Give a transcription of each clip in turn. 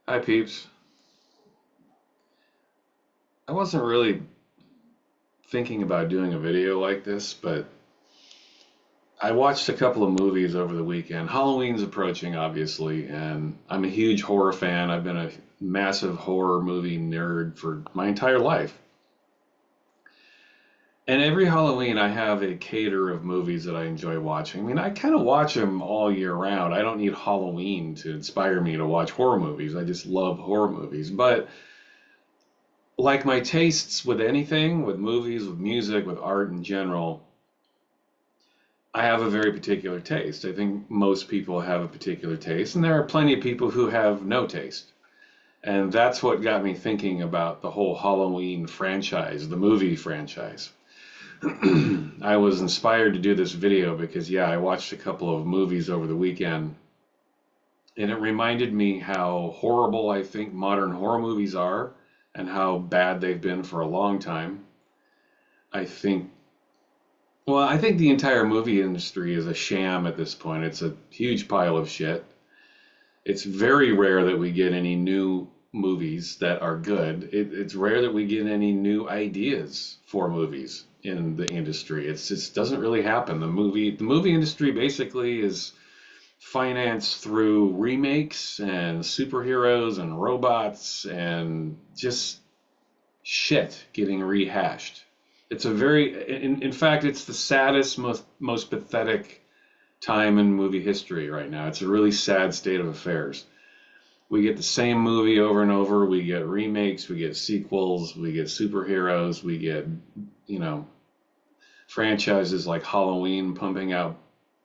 Hi, peeps. I wasn't really thinking about doing a video like this, but I watched a couple of movies over the weekend. Halloween's approaching, obviously, and I'm a huge horror fan. I've been a massive horror movie nerd for my entire life. And every Halloween, I have a cater of movies that I enjoy watching. I mean, I kind of watch them all year round. I don't need Halloween to inspire me to watch horror movies. I just love horror movies. But like my tastes with anything, with movies, with music, with art in general, I have a very particular taste. I think most people have a particular taste, and there are plenty of people who have no taste. And that's what got me thinking about the whole Halloween franchise, the movie franchise. I was inspired to do this video because, yeah, I watched a couple of movies over the weekend, and it reminded me how horrible I think modern horror movies are and how bad they've been for a long time. I think I think the entire movie industry is a sham at this point. It's a huge pile of shit. It's very rare that we get any new movies that are good. It's rare that we get any new ideas for movies in the industry. It just doesn't really happen. The movie industry basically is financed through remakes and superheroes and robots and just shit getting rehashed. It's a in fact, it's the saddest, most pathetic time in movie history right now. It's a really sad state of affairs. We get the same movie over and over. We get remakes, we get sequels, we get superheroes, we get, you know, franchises like Halloween pumping out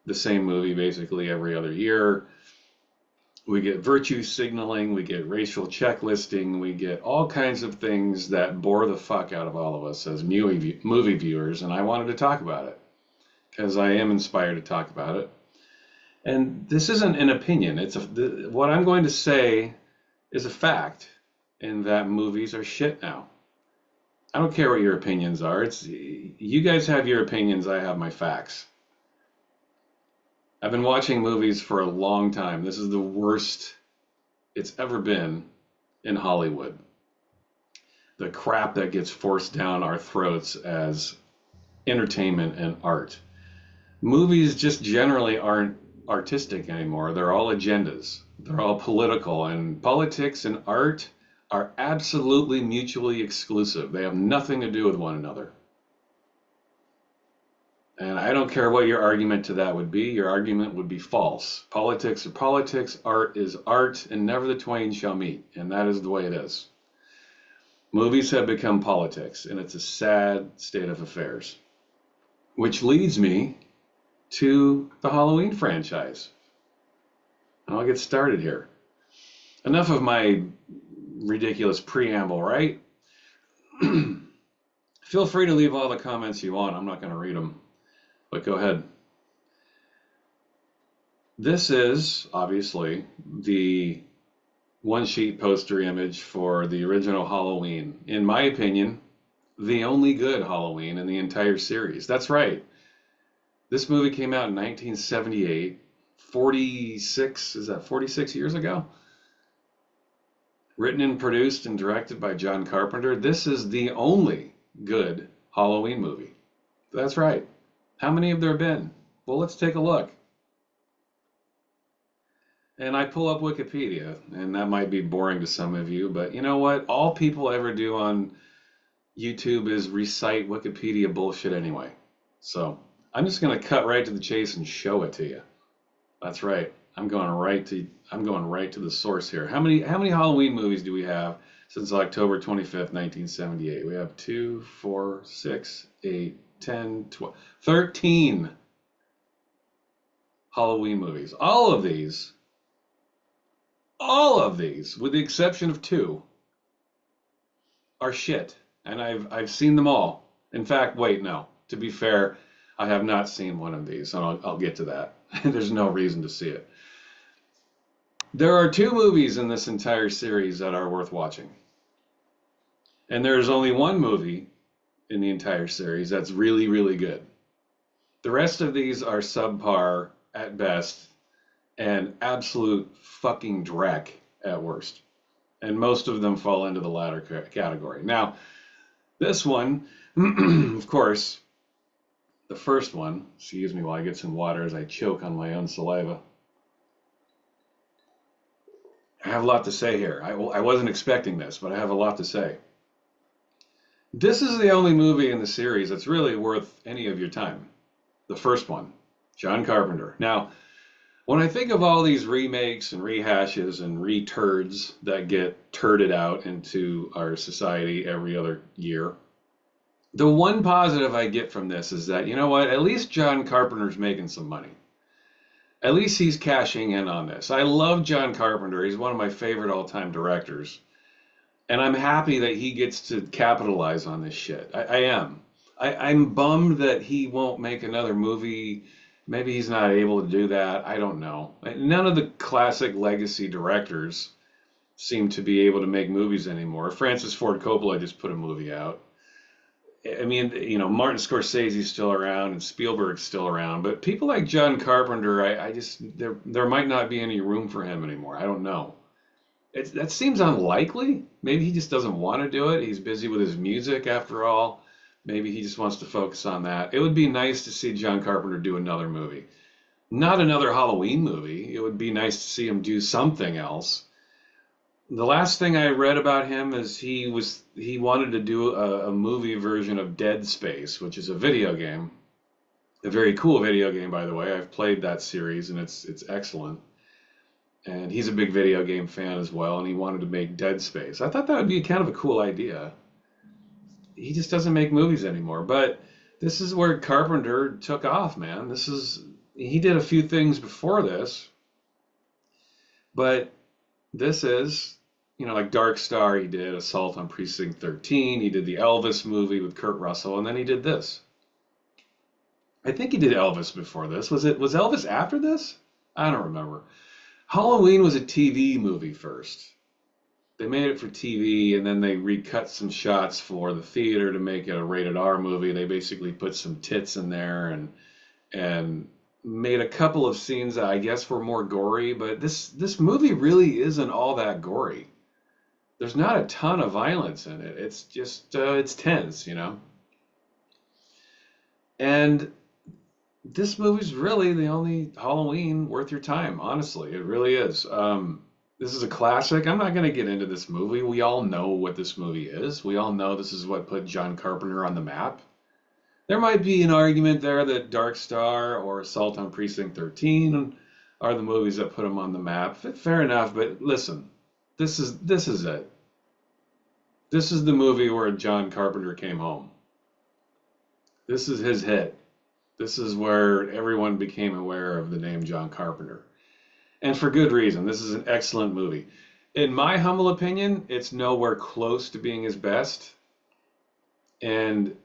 the same movie basically every other year. We get virtue signaling, we get racial checklisting, we get all kinds of things that bore the fuck out of all of us as movie viewers, and I wanted to talk about it because I am inspired to talk about it. And this isn't an opinion. What I'm going to say is a fact in that movies are shit now. I don't care what your opinions are. It's you guys have your opinions, I have my facts. I've been watching movies for a long time. This is the worst it's ever been in Hollywood. The crap that gets forced down our throats as entertainment and art. Movies just generally aren't artistic anymore. They're all agendas. They're all political, and politics and art are absolutely mutually exclusive. They have nothing to do with one another. And I don't care what your argument to that would be. Your argument would be false. Politics are politics, art is art, and never the twain shall meet. And that is the way it is. Movies have become politics, and it's a sad state of affairs. Which leads me to the Halloween franchise. And I'll get started here. Enough of my ridiculous preamble, right? Feel free to leave all the comments you want. I'm not going to read them, but go ahead. This is obviously the one sheet poster image for the original Halloween. In my opinion, the only good Halloween in the entire series. That's right. This movie came out in 1978, 46, is that 46 years ago? Written and produced and directed by John Carpenter. This is the only good Halloween movie. That's right. How many have there been? Well, let's take a look. And I pull up Wikipedia, and that might be boring to some of you, but you know what? All people ever do on YouTube is recite Wikipedia bullshit anyway. So I'm just going to cut right to the chase and show it to you. That's right. I'm going right to the source here. How many Halloween movies do we have since October 25th, 1978? We have 2, 4, 6, 8, 10, 12, 13 Halloween movies. All of these, with the exception of two, are shit. And I've seen them all. In fact, wait, no. To be fair, I have not seen one of these, and I'll get to that. There's no reason to see it. There are two movies in this entire series that are worth watching. And there's only one movie in the entire series that's really, really good. The rest of these are subpar at best and absolute fucking dreck at worst. and most of them fall into the latter category. Now, this one, of course, the first one, excuse me while I get some water as I choke on my own saliva. I have a lot to say here. I wasn't expecting this, but I have a lot to say. This is the only movie in the series that's really worth any of your time. The first one, John Carpenter. Now, when I think of all these remakes and rehashes and returds that get turded out into our society every other year, the one positive I get from this is that, you know what, at least John Carpenter's making some money. At least he's cashing in on this. I love John Carpenter. He's one of my favorite all-time directors. And I'm happy that he gets to capitalize on this shit. I am. I'm bummed that he won't make another movie. Maybe he's not able to do that. I don't know. None of the classic legacy directors seem to be able to make movies anymore. Francis Ford Coppola just put a movie out. I mean, you know, Martin Scorsese's still around and Spielberg's still around, but people like John Carpenter, I just there might not be any room for him anymore. I don't know. That seems unlikely. Maybe he just doesn't want to do it. He's busy with his music after all. Maybe he just wants to focus on that. It would be nice to see John Carpenter do another movie. Not another Halloween movie. It would be nice to see him do something else. The last thing I read about him is he wanted to do a movie version of Dead Space, which is a video game. A very cool video game, by the way. I've played that series and it's excellent. And he's a big video game fan as well, and he wanted to make Dead Space. I thought that would be kind of a cool idea. He just doesn't make movies anymore. But this is where Carpenter took off, man. He did a few things before this, but this is, you know, like Dark Star, he did Assault on Precinct 13, he did the Elvis movie with Kurt Russell, and then he did this. I think he did Elvis before this. Was Elvis after this? I don't remember. Halloween was a TV movie first. They made it for TV, and then they recut some shots for the theater to make it a rated R movie. They basically put some tits in there and made a couple of scenes that I guess were more gory, but this movie really isn't all that gory. There's not a ton of violence in it. It's just it's tense, you know. And this movie's really the only Halloween worth your time, honestly. It really is. This is a classic. I'm not going to get into this movie. We all know what this movie is. We all know this is what put John Carpenter on the map. There might be an argument there that Dark Star or Assault on Precinct 13 are the movies that put him on the map. Fair enough, but listen, this is it. This is the movie where John Carpenter came home. This is his hit. This is where everyone became aware of the name John Carpenter. And for good reason. This is an excellent movie. In my humble opinion, it's nowhere close to being his best. And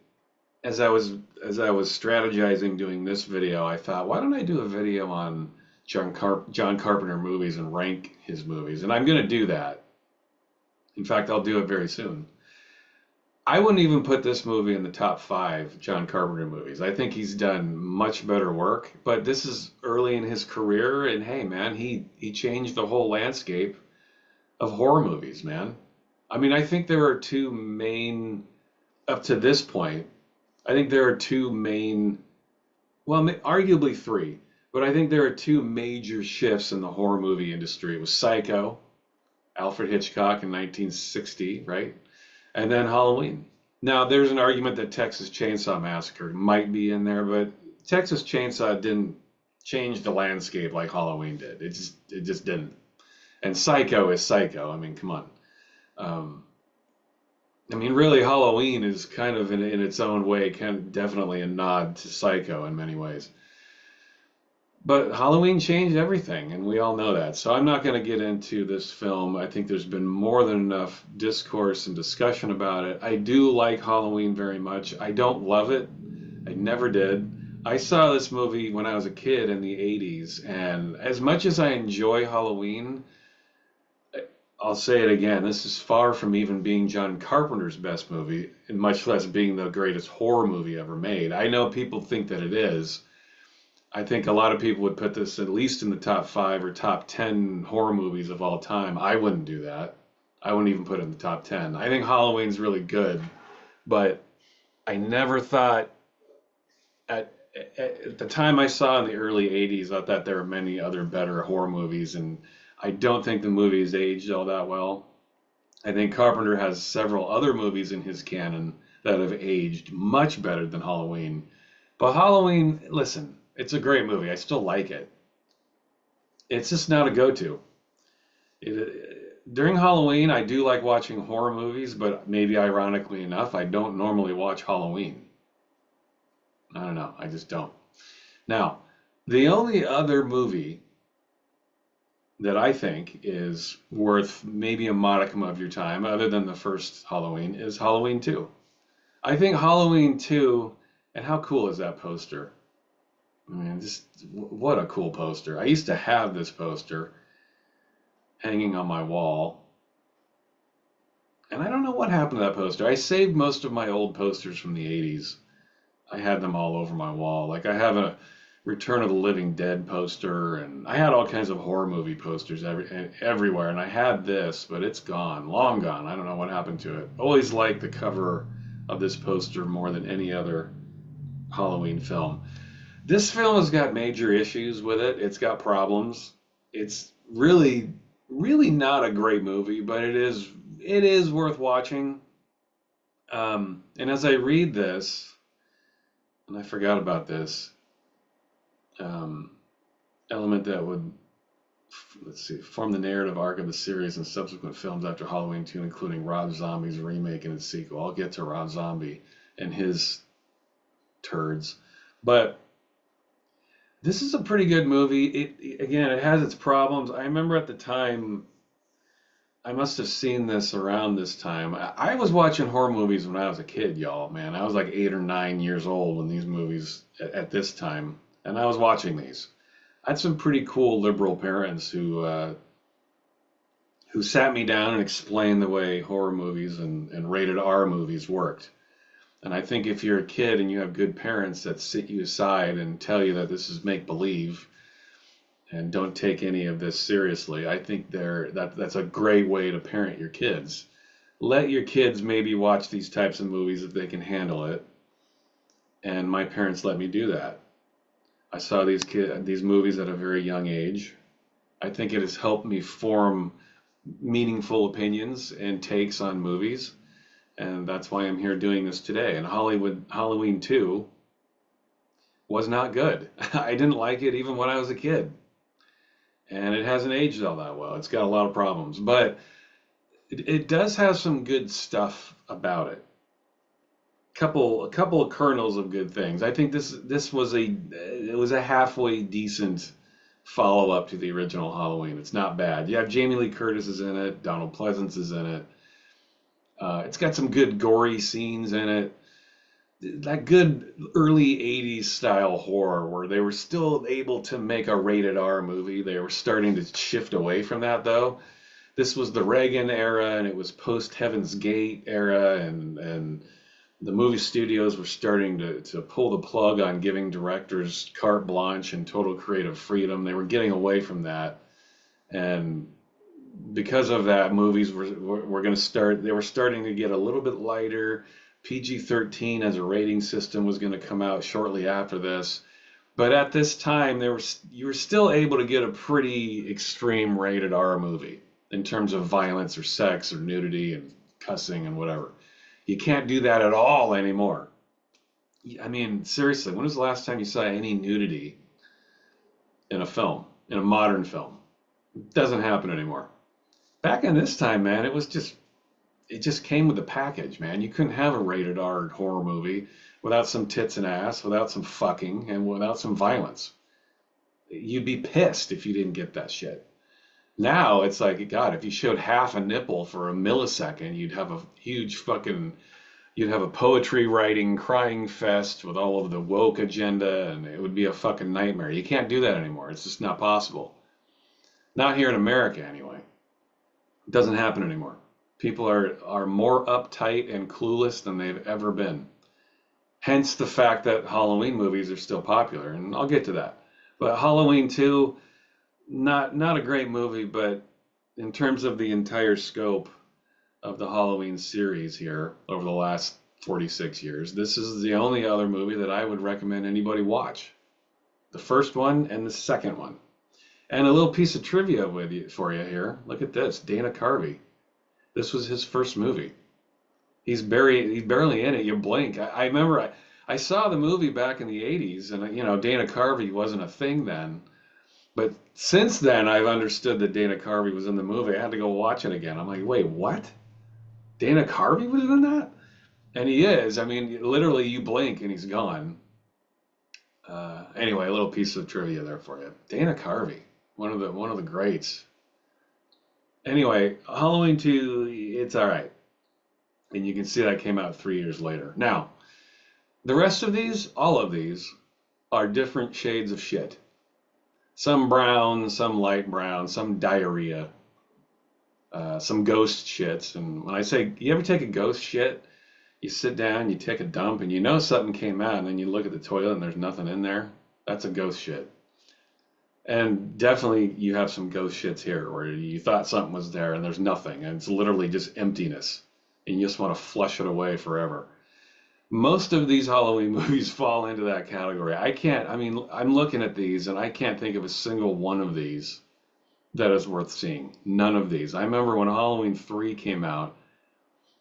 as I was strategizing doing this video, I thought, why don't I do a video on John Carpenter movies and rank his movies? And I'm going to do that. In fact, I'll do it very soon. I wouldn't even put this movie in the top 5 John Carpenter movies. I think he's done much better work, but this is early in his career, and hey, man, he changed the whole landscape of horror movies, man. I mean, I think there are two main, up to this point, I think there are two main, well, arguably 3, but I think there are 2 major shifts in the horror movie industry. It was Psycho, Alfred Hitchcock in 1960, right? And then Halloween. Now, there's an argument that Texas Chainsaw Massacre might be in there, but Texas Chainsaw didn't change the landscape like Halloween did. It just didn't. And Psycho is Psycho. I mean, come on. I mean, really, Halloween is kind of in its own way, kind of definitely a nod to Psycho in many ways. But Halloween changed everything, and we all know that. So I'm not going to get into this film. I think there's been more than enough discourse and discussion about it. I do like Halloween very much. I don't love it. I never did. I saw this movie when I was a kid in the 80s, and as much as I enjoy Halloween, I'll say it again, this is far from even being John Carpenter's best movie, and much less being the greatest horror movie ever made. I know people think that it is. I think a lot of people would put this at least in the top 5 or top 10 horror movies of all time. I wouldn't do that. I wouldn't even put it in the top 10. I think Halloween's really good, but I never thought at at the time I saw in the early 80s, I thought there were many other better horror movies, and I don't think the movies aged all that well. I think Carpenter has several other movies in his canon that have aged much better than Halloween. But Halloween, listen, it's a great movie. I still like it. It's just not a go-to. During Halloween, I do like watching horror movies, but maybe ironically enough, I don't normally watch Halloween. I don't know. I just don't. Now, the only other movie that I think is worth maybe a modicum of your time, other than the first Halloween, is Halloween 2. I think Halloween 2, and how cool is that poster? I mean, just what a cool poster. I used to have this poster hanging on my wall, and I don't know what happened to that poster. I saved most of my old posters from the 80s. I had them all over my wall. Like I have a Return of the Living Dead poster, and I had all kinds of horror movie posters everywhere. And I had this, but it's gone, long gone. I don't know what happened to it. Always liked the cover of this poster more than any other Halloween film. This film has got major issues with it. It's got problems. It's really, really not a great movie, but it is worth watching. And as I read this, and I forgot about this um, element that would, let's see, form the narrative arc of the series and subsequent films after Halloween 2, including Rob Zombie's remake and its sequel. I'll get to Rob Zombie and his turds. But this is a pretty good movie. Again, it has its problems. I remember at the time, I must have seen this around this time. I was watching horror movies when I was a kid, y'all, man. I was like 8 or 9 years old when these movies at this time, and I was watching these. I had some pretty cool liberal parents who sat me down and explained the way horror movies and rated R movies worked. And I think if you're a kid and you have good parents that sit you aside and tell you that this is make believe and don't take any of this seriously, I think that's a great way to parent your kids. Let your kids maybe watch these types of movies if they can handle it. And my parents let me do that. I saw these movies at a very young age. I think it has helped me form meaningful opinions and takes on movies, and that's why I'm here doing this today. And Halloween 2 was not good. I didn't like it even when I was a kid. And it hasn't aged all that well. It's got a lot of problems, but it does have some good stuff about it. A couple of kernels of good things. I think this was a halfway decent follow up to the original Halloween. It's not bad. You have Jamie Lee Curtis is in it, Donald Pleasance is in it. It's got some good gory scenes in it. That good early 80s style horror where they were still able to make a rated R movie. They were starting to shift away from that though. This was the Reagan era and it was post Heaven's Gate era, and the movie studios were starting to pull the plug on giving directors carte blanche and total creative freedom. They were getting away from that. And because of that, movies were going to start, they were starting to get a little bit lighter. PG-13 as a rating system was going to come out shortly after this. But at this time, you were still able to get a pretty extreme rated R movie in terms of violence or sex or nudity and cussing and whatever. You can't do that at all anymore. I mean, seriously, when was the last time you saw any nudity in a film, in a modern film? It doesn't happen anymore. Back in this time, man, it just came with the package, man. You couldn't have a rated R horror movie without some tits and ass, without some fucking, and without some violence. You'd be pissed if you didn't get that shit. Now it's like, God, if you showed half a nipple for a millisecond, you'd have a poetry writing crying fest with all of the woke agenda, and it would be a fucking nightmare. You can't do that anymore. It's just not possible. Not here in America, anyway. It doesn't happen anymore. People are more uptight and clueless than they've ever been. Hence the fact that Halloween movies are still popular, and I'll get to that. But Halloween 2, not a great movie, but in terms of the entire scope, of the Halloween series here over the last 46 years. This is the only other movie that I would recommend anybody watch. The first one and the second one. And a little piece of trivia for you here. Look at this, Dana Carvey. This was his first movie. He's barely in it. You blink. I remember I saw the movie back in the 80s, and Dana Carvey wasn't a thing then. But since then, I've understood that Dana Carvey was in the movie. I had to go watch it again. I'm like, wait, what? Dana Carvey was in that? And he is. I mean, literally, you blink and he's gone. Anyway, a little piece of trivia there for you. Dana Carvey, one of the greats. Anyway, Halloween 2, it's all right. And you can see that came out 3 years later. Now, the rest of these, all of these, are different shades of shit. Some brown, some light brown, some diarrhea, some ghost shits. And when I say, you ever take a ghost shit? You sit down, you take a dump, and you know something came out, and then you look at the toilet and there's nothing in there. That's a ghost shit. And definitely you have some ghost shits here where you thought something was there and there's nothing, and it's literally just emptiness, and you just want to flush it away forever. Most of these Halloween movies fall into that category. I'm looking at these and I can't think of a single one of these that is worth seeing. None of these. I remember when Halloween 3 came out,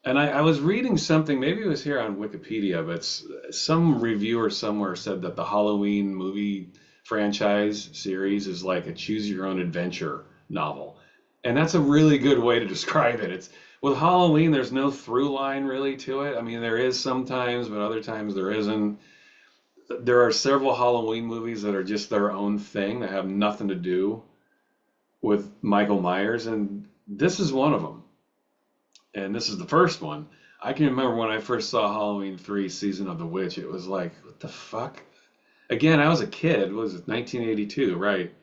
and I was reading something, maybe it was here on Wikipedia, but some reviewer somewhere said that the Halloween movie franchise series is like a choose your own adventure novel. And that's a really good way to describe it. It's with Halloween, there's no through line really to it. I mean, there is sometimes, but other times there isn't. There are several Halloween movies that are just their own thing that have nothing to do with Michael Myers, and this is one of them. And this is the first one. I can remember when I first saw Halloween 3 Season of the Witch, it was like, what the fuck? Again, I was a kid. What was it, 1982, right?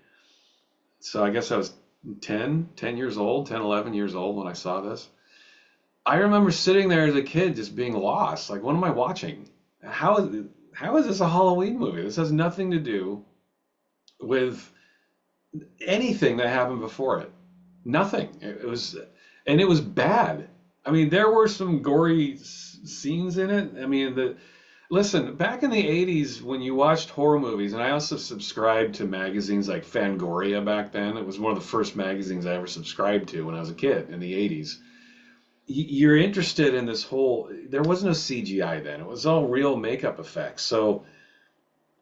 So I guess I was 10 years old, 10, 11 years old when I saw this. I remember sitting there as a kid just being lost. Like, what am I watching? How is this a Halloween movie? This has nothing to do with anything that happened before it. Nothing. It was bad. I mean, there were some gory scenes in it. I mean, listen, back in the 80s when you watched horror movies, and I also subscribed to magazines like Fangoria back then. It was one of the first magazines I ever subscribed to when I was a kid in the 80s. You're interested in this there was no CGI then. It was all real makeup effects. So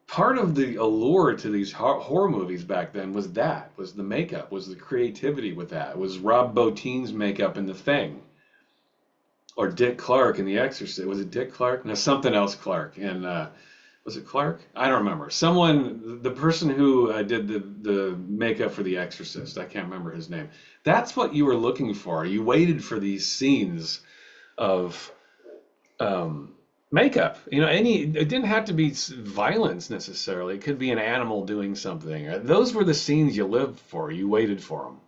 part of the allure to these horror movies back then was the makeup, was the creativity with that. It was Rob Bottin's makeup in The Thing. Or Dick Clark in The Exorcist. Was it Dick Clark? No, something else Clark. And was it Clark? I don't remember. The person who did the makeup for The Exorcist. I can't remember his name. That's what you were looking for. You waited for these scenes of makeup. It didn't have to be violence necessarily. It could be an animal doing something. Those were the scenes you lived for. You waited for them.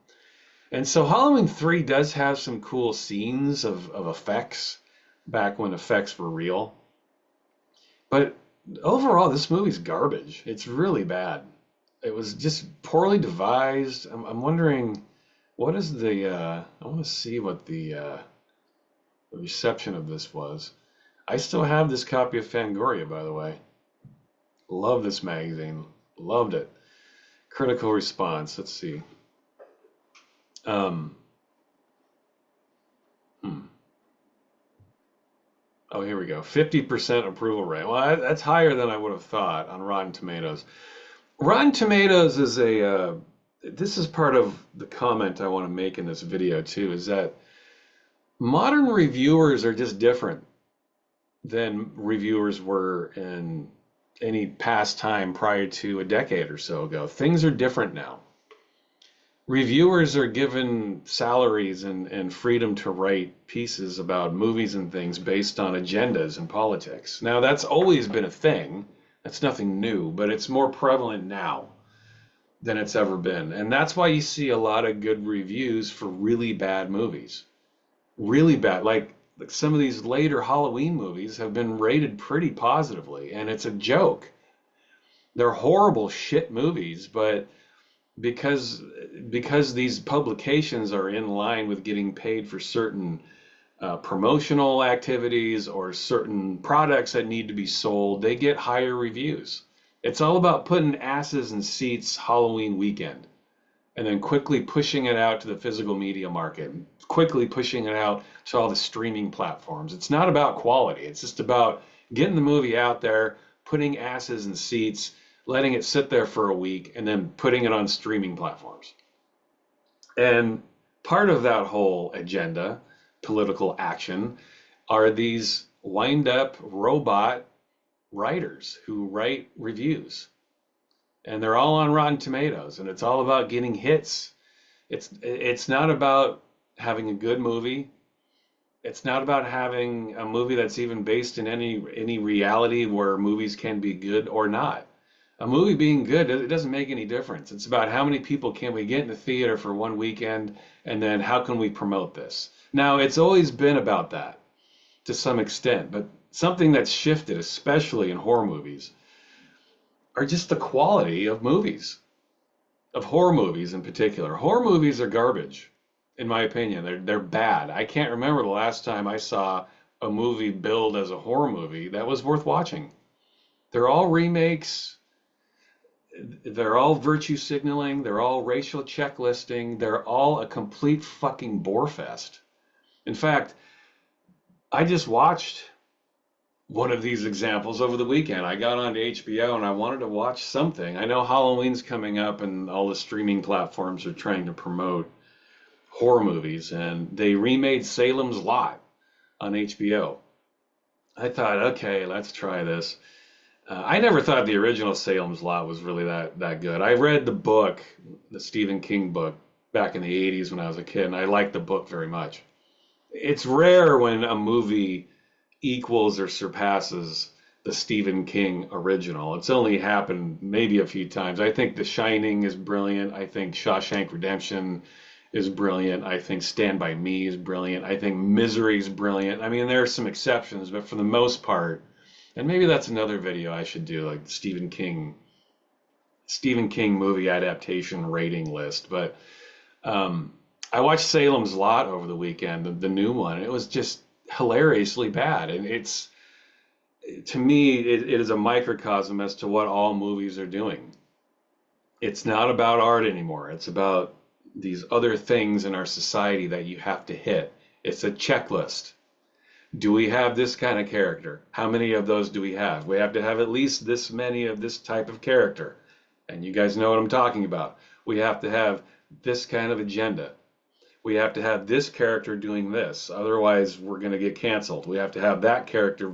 And so Halloween 3 does have some cool scenes of effects back when effects were real. But overall, this movie's garbage. It's really bad. It was just poorly devised. I'm wondering, what is I want to see what the reception of this was. I still have this copy of Fangoria, by the way. Love this magazine. Loved it. Critical response. Let's see. Oh, here we go. 50% approval rate. Well, that's higher than I would have thought on Rotten Tomatoes. Rotten Tomatoes is this is part of the comment I want to make in this video too, is that modern reviewers are just different than reviewers were in any past time prior to a decade or so ago. Things are different now. Reviewers are given salaries and freedom to write pieces about movies and things based on agendas and politics. Now, that's always been a thing. That's nothing new, but it's more prevalent now than it's ever been. And that's why you see a lot of good reviews for really bad movies. Really bad. Like some of these later Halloween movies have been rated pretty positively, and it's a joke. They're horrible shit movies, but because these publications are in line with getting paid for certain promotional activities or certain products that need to be sold, they get higher reviews. It's all about putting asses in seats Halloween weekend and then quickly pushing it out to the physical media market, quickly pushing it out to all the streaming platforms. It's not about quality. It's just about getting the movie out there, putting asses in seats, letting it sit there for a week, and then putting it on streaming platforms. And part of that whole agenda, political action, are these wind up robot writers who write reviews. And they're all on Rotten Tomatoes, and it's all about getting hits. It's not about having a good movie. It's not about having a movie that's even based in any reality where movies can be good or not. A movie being good, it doesn't make any difference. It's about how many people can we get in the theater for one weekend, and then how can we promote this. Now, it's always been about that to some extent, but something that's shifted, especially in horror movies, are just the quality of movies, of horror movies in particular. Horror movies are garbage, in my opinion. They're bad. I can't remember the last time I saw a movie billed as a horror movie that was worth watching. They're all remakes. They're all virtue signaling. They're all racial checklisting. They're all a complete fucking bore fest. In fact, I just watched one of these examples over the weekend. I got onto HBO and I wanted to watch something. I know Halloween's coming up and all the streaming platforms are trying to promote horror movies, and they remade Salem's Lot on HBO. I thought, okay, let's try this. I never thought the original Salem's Lot was really that good. I read the book, the Stephen King book, back in the 80s when I was a kid, and I liked the book very much. It's rare when a movie equals or surpasses the Stephen King original. It's only happened maybe a few times. I think The Shining is brilliant. I think Shawshank Redemption is brilliant. I think Stand By Me is brilliant. I think Misery is brilliant. I mean, there are some exceptions, but for the most part, and maybe that's another video I should do, like Stephen King movie adaptation rating list. But I watched Salem's Lot over the weekend, the new one. It was just hilariously bad, and it's, to me, it is a microcosm as to what all movies are doing. It's not about art anymore. It's about these other things in our society that you have to hit. It's a checklist. Do we have this kind of character? How many of those do we have? We have to have at least this many of this type of character. And you guys know what I'm talking about. We have to have this kind of agenda. We have to have this character doing this. Otherwise, we're going to get canceled. We have to have that character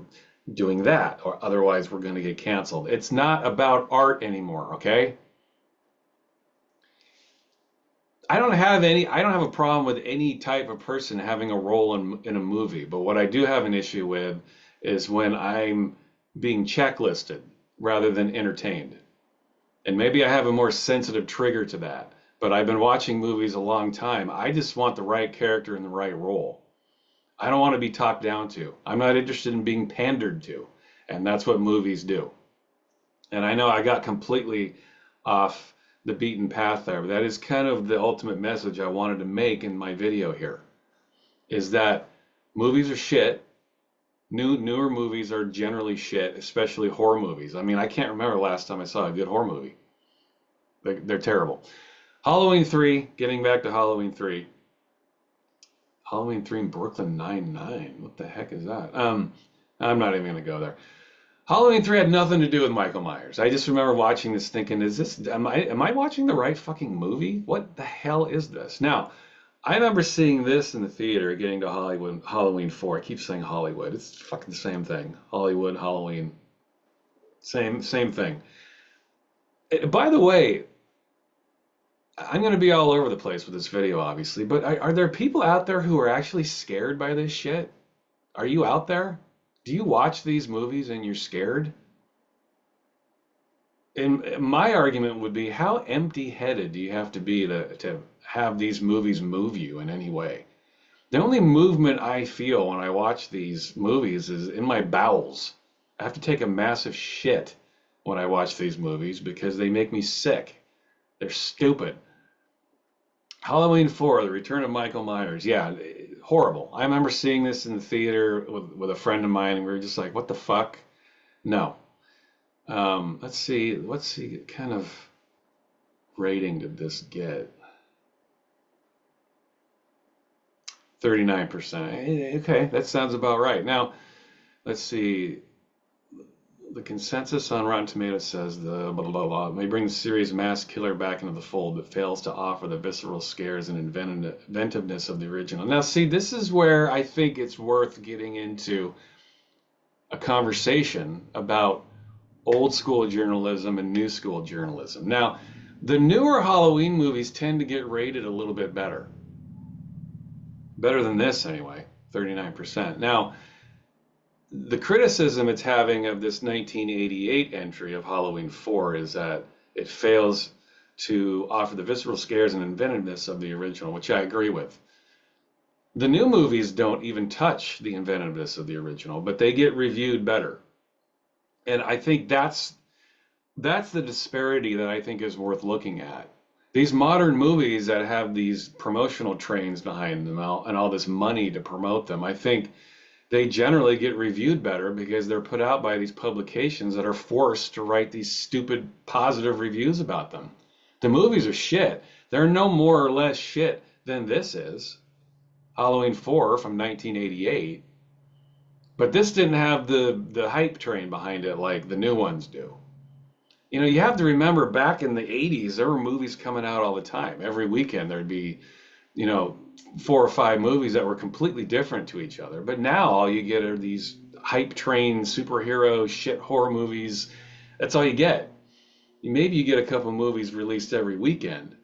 doing that, or otherwise we're going to get canceled. It's not about art anymore, okay? I don't have a problem with any type of person having a role in a movie, but what I do have an issue with is when I'm being checklisted rather than entertained. And maybe I have a more sensitive trigger to that, but I've been watching movies a long time. I just want the right character in the right role. I don't want to be talked down to. I'm not interested in being pandered to, and that's what movies do. And I know I got completely off the beaten path there, but that is kind of the ultimate message I wanted to make in my video here, is that movies are shit. Newer movies are generally shit, especially horror movies. I mean, I can't remember the last time I saw a good horror movie. They're terrible. Halloween 3, getting back to Halloween 3. Halloween 3 in Brooklyn Nine-Nine. What the heck is that? I'm not even going to go there. Halloween 3 had nothing to do with Michael Myers. I just remember watching this thinking, am I watching the right fucking movie? What the hell is this? Now, I remember seeing this in the theater, getting to Halloween 4. I keep saying Hollywood. It's fucking the same thing. Hollywood, Halloween. Same thing. By the way, I'm going to be all over the place with this video, obviously, but are there people out there who are actually scared by this shit? Are you out there? Do you watch these movies and you're scared? And my argument would be, how empty-headed do you have to be to have these movies move you in any way? The only movement I feel when I watch these movies is in my bowels. I have to take a massive shit when I watch these movies because they make me sick. They're stupid. Halloween 4, The Return of Michael Myers. Yeah, Horrible. I remember seeing this in the theater with a friend of mine, and we were just like, what the fuck? No. Let's see. What's the kind of rating did this get? 39%. Okay, that sounds about right. Now, let's see. The consensus on Rotten Tomatoes says the blah, blah, blah, blah may bring the series' mass killer back into the fold, but fails to offer the visceral scares and inventiveness of the original. Now, see, this is where I think it's worth getting into a conversation about old school journalism and new school journalism. Now, the newer Halloween movies tend to get rated a little bit better. Better than this, anyway, 39%. Now, the criticism it's having of this 1988 entry of Halloween 4 is that it fails to offer the visceral scares and inventiveness of the original, which I agree with. The new movies don't even touch the inventiveness of the original, but they get reviewed better. And I think that's the disparity that I think is worth looking at. These modern movies that have these promotional trains behind them and all this money to promote them, I think they generally get reviewed better because they're put out by these publications that are forced to write these stupid positive reviews about them. The movies are shit. They're no more or less shit than this is. Halloween 4 from 1988. But this didn't have the hype train behind it like the new ones do. You know, you have to remember back in the 80s, there were movies coming out all the time. Every weekend there'd be, 4 or 5 movies that were completely different to each other. But now all you get are these hype train superhero shit horror movies. That's all you get. Maybe you get a couple movies released every weekend.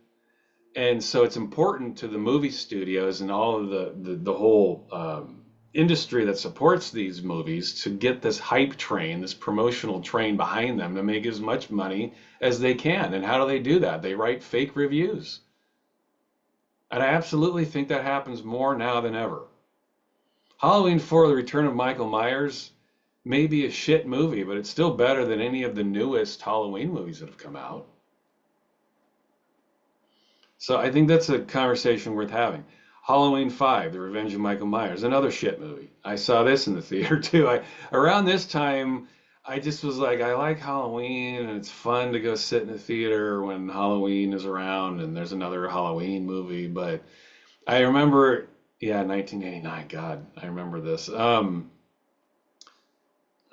And so it's important to the movie studios and all of the whole industry that supports these movies to get this hype train, this promotional train behind them to make as much money as they can. And how do they do that? They write fake reviews. And I absolutely think that happens more now than ever. Halloween 4, The Return of Michael Myers may be a shit movie, but it's still better than any of the newest Halloween movies that have come out. So I think that's a conversation worth having. Halloween 5, The Revenge of Michael Myers, another shit movie. I saw this in the theater too. Around this time, I just was like, I like Halloween, and it's fun to go sit in the theater when Halloween is around and there's another Halloween movie. But I remember, 1989, God, I remember this. I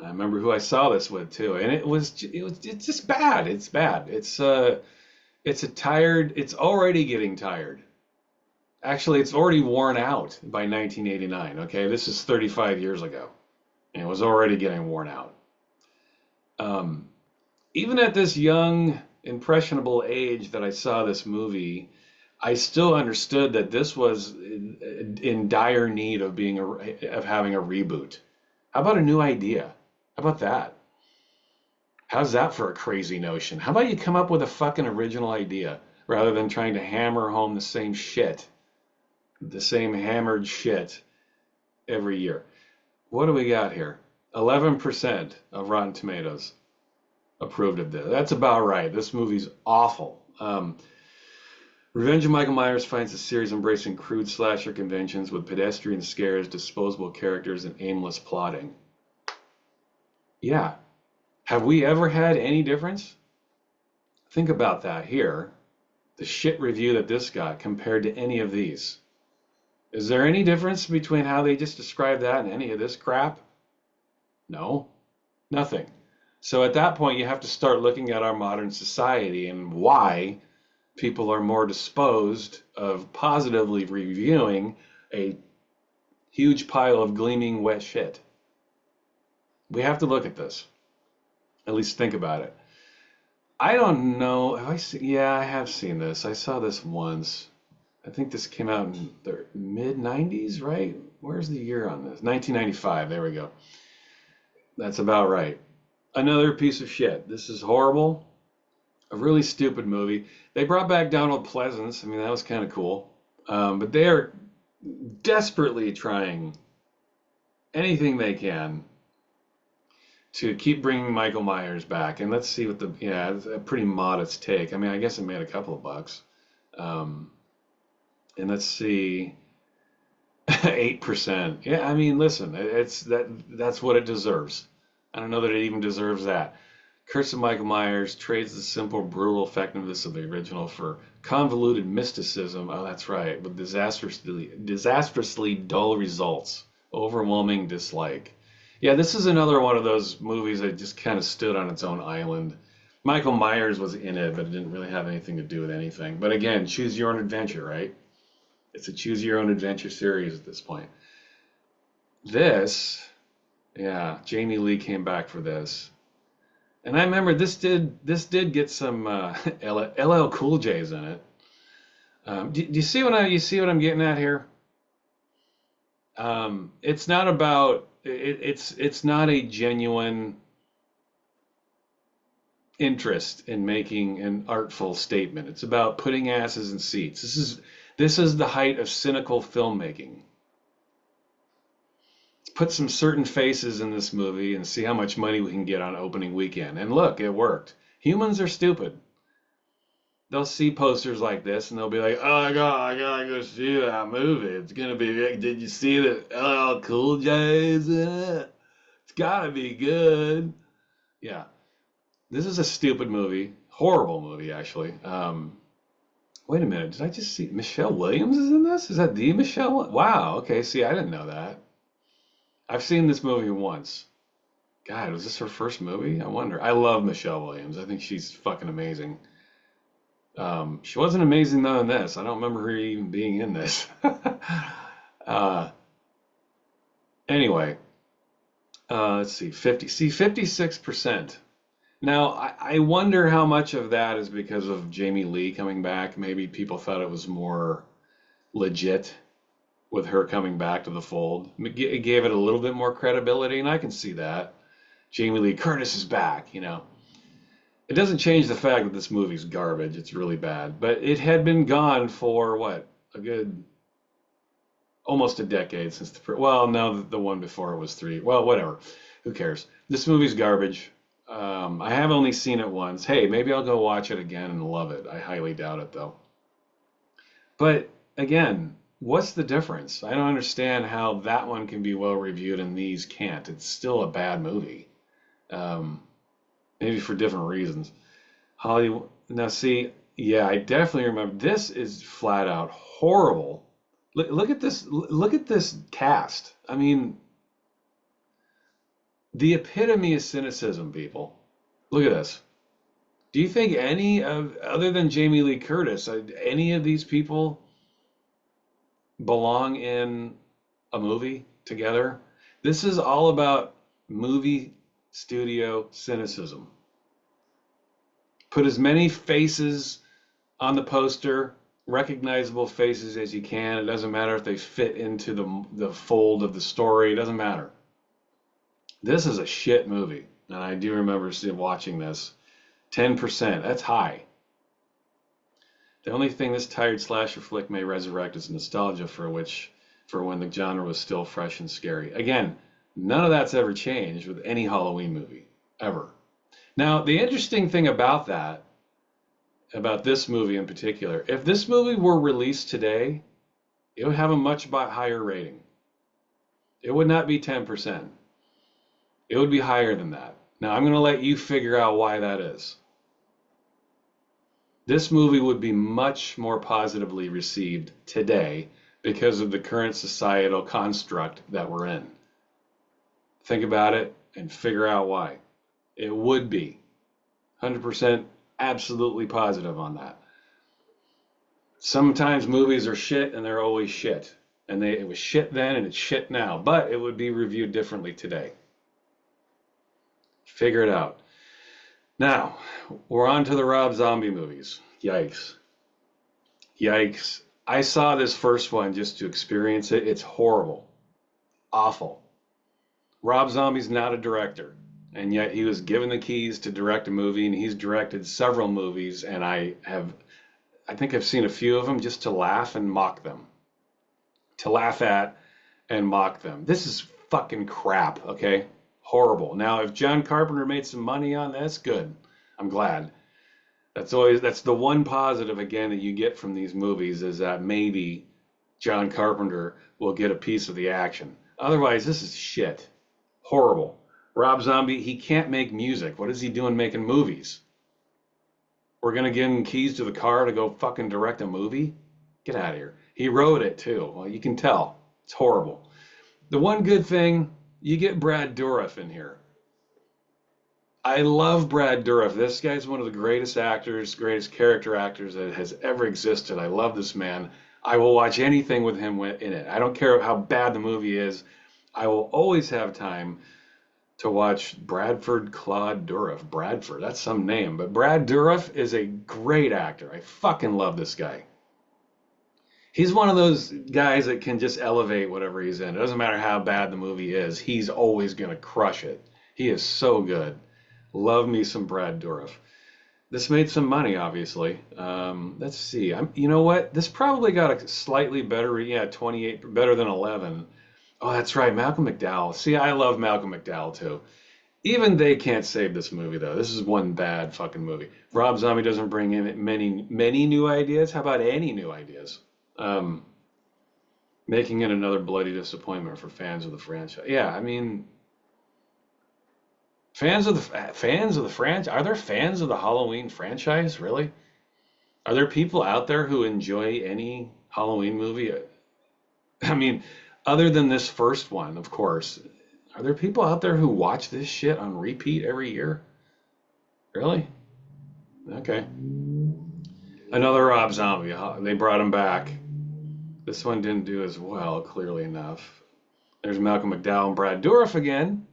remember who I saw this with too, and it's just bad. It's bad. It's already getting tired. Actually, it's already worn out by 1989. Okay, this is 35 years ago, and it was already getting worn out. Even at this young, impressionable age that I saw this movie, I still understood that this was in dire need of having a reboot. How about a new idea? How about that? How's that for a crazy notion? How about you come up with a fucking original idea rather than trying to hammer home the same shit, the same hammered shit every year? What do we got here? 11% of Rotten Tomatoes approved of this. That's about right. This movie's awful. Revenge of Michael Myers finds the series embracing crude slasher conventions with pedestrian scares, disposable characters, and aimless plotting. Yeah. Have we ever had any difference? Think about that here. The shit review that this got compared to any of these. Is there any difference between how they just described that and any of this crap? No, nothing. So at that point, you have to start looking at our modern society and why people are more disposed of positively reviewing a huge pile of gleaming wet shit. We have to look at this. At least think about it. I don't know. Have I seen? Yeah, I have seen this. I saw this once. I think this came out in the mid-90s, right? Where's the year on this? 1995. There we go. That's about right. Another piece of shit. This is horrible. A really stupid movie. They brought back Donald Pleasance. I mean, that was kind of cool. But they are desperately trying anything they can to keep bringing Michael Myers back. And let's see what it's a pretty modest take. I mean, I guess it made a couple of bucks. And let's see. 8%. Yeah, I mean, listen, that's what it deserves. I don't know that it even deserves that. Curse of Michael Myers trades the simple, brutal effectiveness of the original for convoluted mysticism. Oh, that's right, with disastrously dull results, overwhelming dislike. Yeah, this is another one of those movies that just kind of stood on its own island. Michael Myers was in it, but it didn't really have anything to do with anything. But again, choose your own adventure, right? It's a choose your own adventure series at this point. This, yeah, Jamie Lee came back for this. And I remember this did get some LL Cool J's in it. Do you see you see what I'm getting at here? It's not about it's not a genuine interest in making an artful statement. It's about putting asses in seats. This is the height of cynical filmmaking. Let's put some certain faces in this movie and see how much money we can get on opening weekend. And look, it worked. Humans are stupid. They'll see posters like this and they'll be like, "Oh my God, I gotta go see that movie. It's gonna be. Did you see that LL Cool J's in it? It's gotta be good." Yeah, this is a stupid movie, horrible movie actually. Wait a minute, did I just see Michelle Williams is in this? Is that the Michelle? Wow. Okay. See, I didn't know that. I've seen this movie once. God, was this her first movie? I wonder. I love Michelle Williams. I think she's fucking amazing. She wasn't amazing though in this. I don't remember her even being in this. uh, anyway, let's see, 56%. Now, I wonder how much of that is because of Jamie Lee coming back. Maybe people thought it was more legit with her coming back to the fold. It gave it a little bit more credibility, and I can see that. Jamie Lee Curtis is back, you know. It doesn't change the fact that this movie's garbage. It's really bad. But it had been gone for what? A good almost a decade since well, no, the one before it was 3. Well, whatever. Who cares? This movie's garbage. I have only seen it once. Hey, maybe I'll go watch it again and love it. I highly doubt it though. But again, what's the difference? I don't understand how that one can be well reviewed and these can't. It's still a bad movie. Um, Maybe for different reasons. Hollywood. Now, see, yeah, I definitely remember. This is flat out horrible. Look at this. Look at this cast. I mean, the epitome of cynicism, people. Look at this. Do you think other than Jamie Lee Curtis, any of these people belong in a movie together? This is all about movie studio cynicism. Put as many faces on the poster, recognizable faces as you can. It doesn't matter if they fit into the fold of the story. It doesn't matter. This is a shit movie. And I do remember watching this. 10%. That's high. The only thing this tired slasher flick may resurrect is nostalgia for when the genre was still fresh and scary. Again, none of that's ever changed with any Halloween movie, ever. Now, the interesting thing about this movie in particular, if this movie were released today, it would have a much higher rating. It would not be 10%. It would be higher than that. Now, I'm going to let you figure out why that is. This movie would be much more positively received today because of the current societal construct that we're in. Think about it and figure out why. It would be 100% absolutely positive on that. Sometimes movies are shit and they're always shit. And it was shit then and it's shit now. But it would be reviewed differently today. Figure it out. Now, we're on to the Rob Zombie movies. Yikes. Yikes. I saw this first one just to experience it. It's horrible. Awful. Rob Zombie's not a director. And yet he was given the keys to direct a movie, and he's directed several movies, and I think I've seen a few of them just to laugh and mock them. To laugh at and mock them. This is fucking crap, okay? Horrible. Now, if John Carpenter made some money on this, good. I'm glad. That's the one positive, again, that you get from these movies is that maybe John Carpenter will get a piece of the action. Otherwise, this is shit. Horrible. Rob Zombie, he can't make music. What is he doing making movies? We're gonna give him keys to the car to go fucking direct a movie? Get out of here. He wrote it too. Well, you can tell. It's horrible. The one good thing, you get Brad Dourif in here. I love Brad Dourif. This guy's one of the greatest actors, greatest character actors that has ever existed. I love this man. I will watch anything with him in it. I don't care how bad the movie is. I will always have time to watch Bradford Claude Dourif. Bradford, that's some name. But Brad Dourif is a great actor. I fucking love this guy. He's one of those guys that can just elevate whatever he's in. It doesn't matter how bad the movie is. He's always going to crush it. He is so good. Love me some Brad Dourif. This made some money, obviously. Let's see. You know what? This probably got a slightly better, yeah, 28, better than 11. Oh, that's right, Malcolm McDowell. See, I love Malcolm McDowell too. Even they can't save this movie though. This is one bad fucking movie. Rob Zombie doesn't bring in many new ideas. How about any new ideas? Making it another bloody disappointment for fans of the franchise. Yeah, I mean, fans of the franchise. Are there fans of the Halloween franchise? Really? Are there people out there who enjoy any Halloween movie? I mean, other than this first one, of course, are there people out there who watch this shit on repeat every year? Really? Okay. Another Rob Zombie. They brought him back. This one didn't do as well, clearly enough. There's Malcolm McDowell and Brad Dourif again.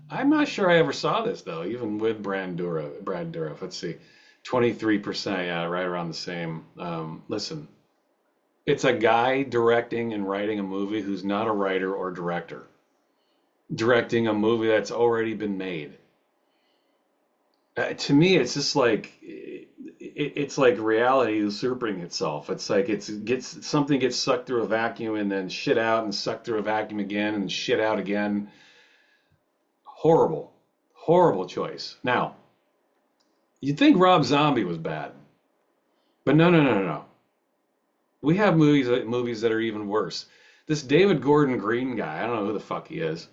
I'm not sure I ever saw this, though, even with Brad Dourif. Let's see. 23%, yeah, right around the same. Listen. It's a guy directing and writing a movie who's not a writer or director. Directing a movie that's already been made. To me, it's just like it's like reality usurping itself. It's like something gets sucked through a vacuum and then shit out and sucked through a vacuum again and shit out again. Horrible, horrible choice. Now, you'd think Rob Zombie was bad, but no. We have movies that are even worse. This David Gordon Green guy, I don't know who the fuck he is.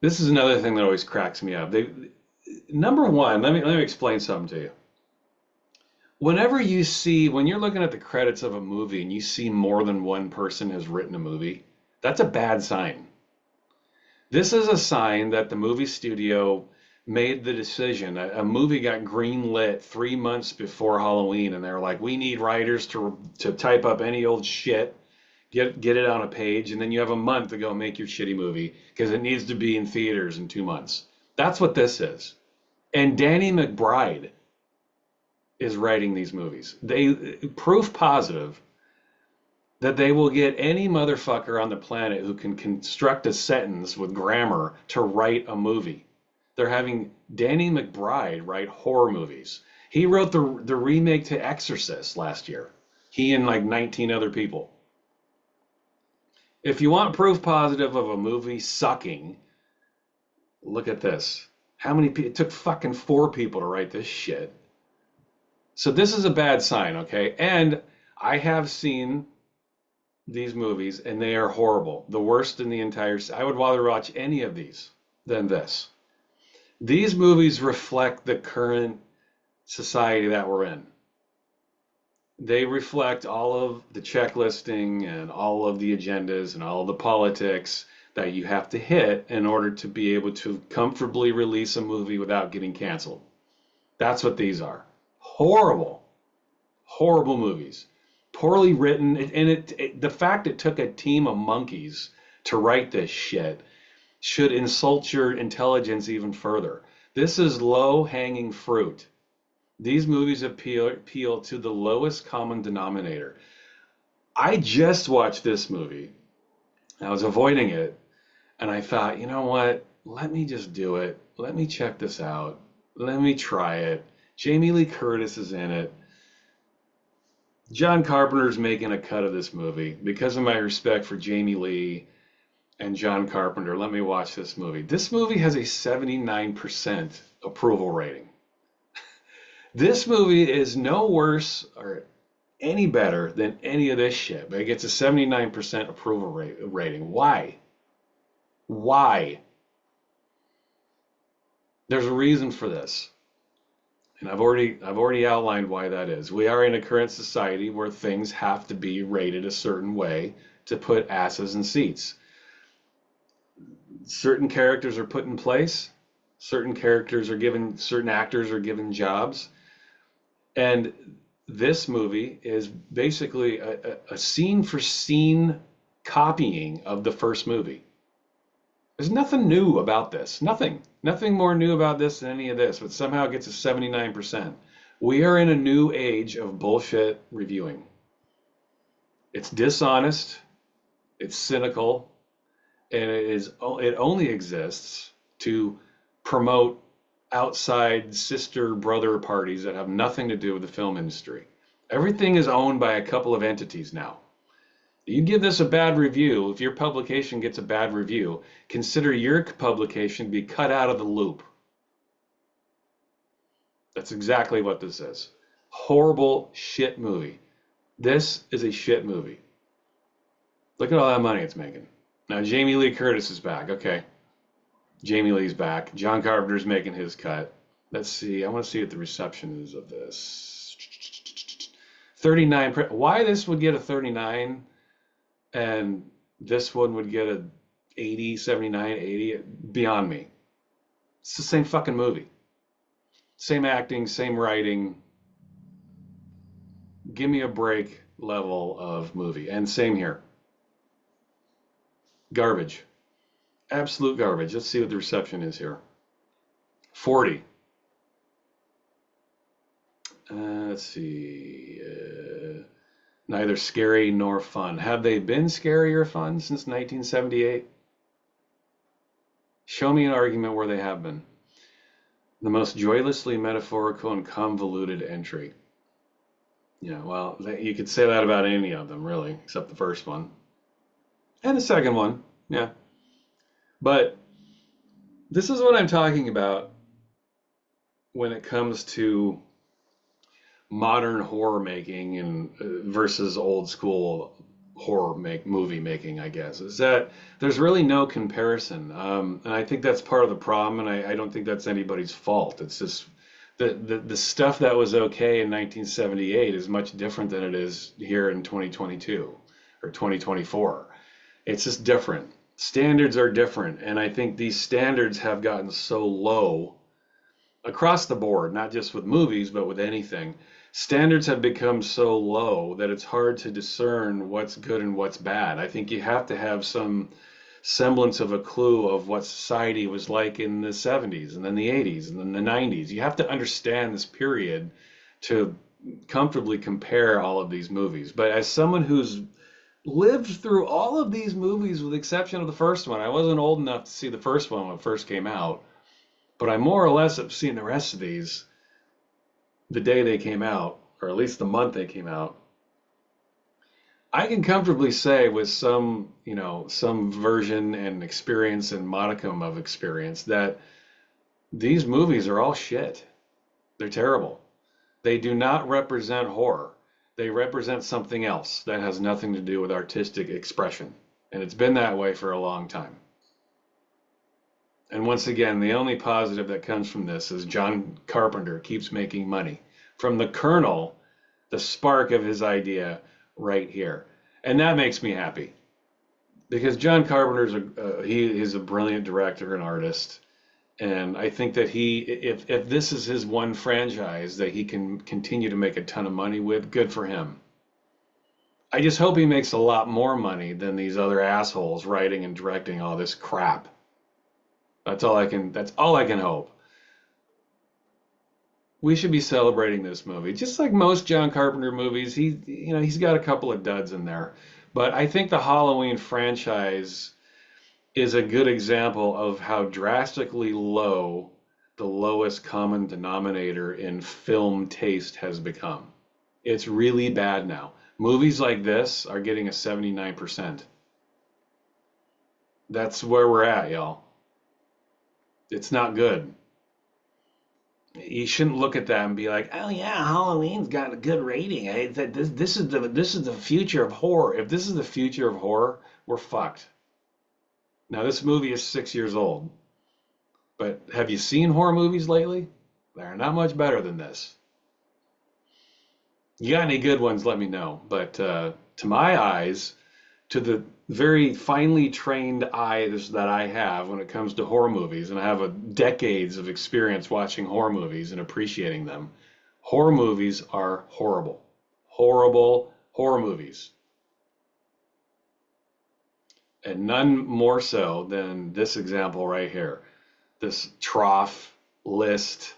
This is another thing that always cracks me up. Number one, let me explain something to you. When you're looking at the credits of a movie and you see more than one person has written a movie, that's a bad sign. This is a sign that the movie studio made the decision. A movie got greenlit 3 months before Halloween, and they're like, we need writers to type up any old shit, get it on a page, and then you have a month to go make your shitty movie because it needs to be in theaters in 2 months. That's what this is. And Danny McBride is writing these movies. Proof positive that they will get any motherfucker on the planet who can construct a sentence with grammar to write a movie. They're having Danny McBride write horror movies. He wrote the remake to Exorcist last year. He and like 19 other people. If you want proof positive of a movie sucking, look at this. How many people? It took fucking 4 people to write this shit. So this is a bad sign, okay? And I have seen these movies and they are horrible. The worst in the entire... I would rather watch any of these than this. These movies reflect the current society that we're in. They reflect all of the checklisting and all of the agendas and all of the politics that you have to hit in order to be able to comfortably release a movie without getting canceled. That's what these are. Horrible, horrible movies. Poorly written, and the fact it took a team of monkeys to write this shit should insult your intelligence even further. This is low-hanging fruit. These movies appeal to the lowest common denominator. I just watched this movie. I was avoiding it, and I thought, you know what? Let me just do it. Let me check this out. Let me try it. Jamie Lee Curtis is in it. John Carpenter's making a cut of this movie. Because of my respect for Jamie Lee and John Carpenter, let me watch this movie. This movie has a 79% approval rating. This movie is no worse, or any better than any of this shit, but it gets a 79% approval rating. Why? Why? There's a reason for this. And I've already outlined why that is. We are in a current society where things have to be rated a certain way to put asses in seats. Certain characters are put in place, certain actors are given jobs, and this movie is basically a scene for scene copying of the first movie. There's nothing new about this. Nothing more new about this than any of this, but somehow it gets a 79%. We are in a new age of bullshit reviewing. It's dishonest, it's cynical, and it only exists to promote outside sister brother parties that have nothing to do with the film industry. Everything is owned by a couple of entities now. You give this a bad review, if your publication gets a bad review, consider your publication to be cut out of the loop. That's exactly what this is. Horrible shit movie. This is a shit movie. Look at all that money it's making. Now Jamie Lee Curtis is back. Okay. Jamie Lee's back. John Carpenter's making his cut. Let's see. I want to see what the reception is of this. 39. Why this would get a 39 and this one would get a 80, 79, 80, beyond me. It's the same fucking movie. Same acting, same writing. Give me a break level of movie. And same here. Garbage. Absolute garbage. Let's see what the reception is here. 40. Let's see. Neither scary nor fun. Have they been scary or fun since 1978? Show me an argument where they have been. The most joylessly metaphorical and convoluted entry. Yeah, well, you could say that about any of them, really, except the first one. And the second one, yeah. But this is what I'm talking about when it comes to modern horror making and versus old school horror movie making, I guess, is that there's really no comparison. And I think that's part of the problem, and I don't think that's anybody's fault. It's just the stuff that was okay in 1978 is much different than it is here in 2022 or 2024. It's just different. Standards are different, and I think these standards have gotten so low across the board, not just with movies, but with anything. Standards have become so low that it's hard to discern what's good and what's bad. I think you have to have some semblance of a clue of what society was like in the 70s and then the 80s and then the 90s. You have to understand this period to comfortably compare all of these movies. But as someone who's lived through all of these movies with the exception of the first one, I wasn't old enough to see the first one when it first came out, but I more or less have seen the rest of these the day they came out, or at least the month they came out. I can comfortably say with some version and experience and modicum of experience that these movies are all shit. They're terrible. They do not represent horror. They represent something else that has nothing to do with artistic expression. And it's been that way for a long time. And once again, the only positive that comes from this is John Carpenter keeps making money from the kernel, the spark of his idea right here. And that makes me happy because John Carpenter is a brilliant director and artist. And I think that if this is his one franchise that he can continue to make a ton of money with, good for him. I just hope he makes a lot more money than these other assholes writing and directing all this crap. That's all I can hope. We should be celebrating this movie. Just like most John Carpenter movies, he's got a couple of duds in there. But I think the Halloween franchise is a good example of how drastically low the lowest common denominator in film taste has become. It's really bad now. Movies like this are getting a 79%. That's where we're at, y'all. It's not good. You shouldn't look at that and be like, "Oh yeah, Halloween's got a good rating. This is the future of horror. If this is the future of horror, we're fucked." Now this movie is 6 years old, but have you seen horror movies lately? They're not much better than this. You got any good ones? Let me know. But to my eyes, to the very finely trained eyes that I have when it comes to horror movies, and I have decades of experience watching horror movies and appreciating them. Horror movies are horrible. Horrible horror movies. And none more so than this example right here. This trough list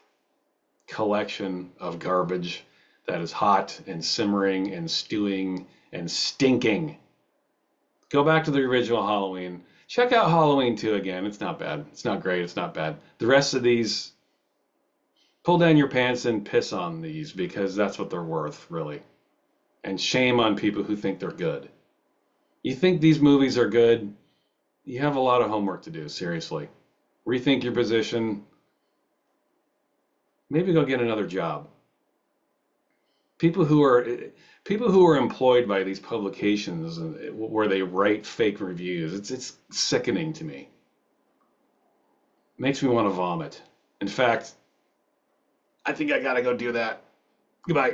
collection of garbage that is hot and simmering and stewing and stinking. Go back to the original Halloween. Check out Halloween 2 again. It's not bad. It's not great. It's not bad. The rest of these, pull down your pants and piss on these because that's what they're worth, really. And shame on people who think they're good. You think these movies are good? You have a lot of homework to do, seriously. Rethink your position. Maybe go get another job. People who are people who are employed by these publications where they write fake reviews, it's sickening to me. Makes me want to vomit. In fact, I think I gotta go do that. Goodbye.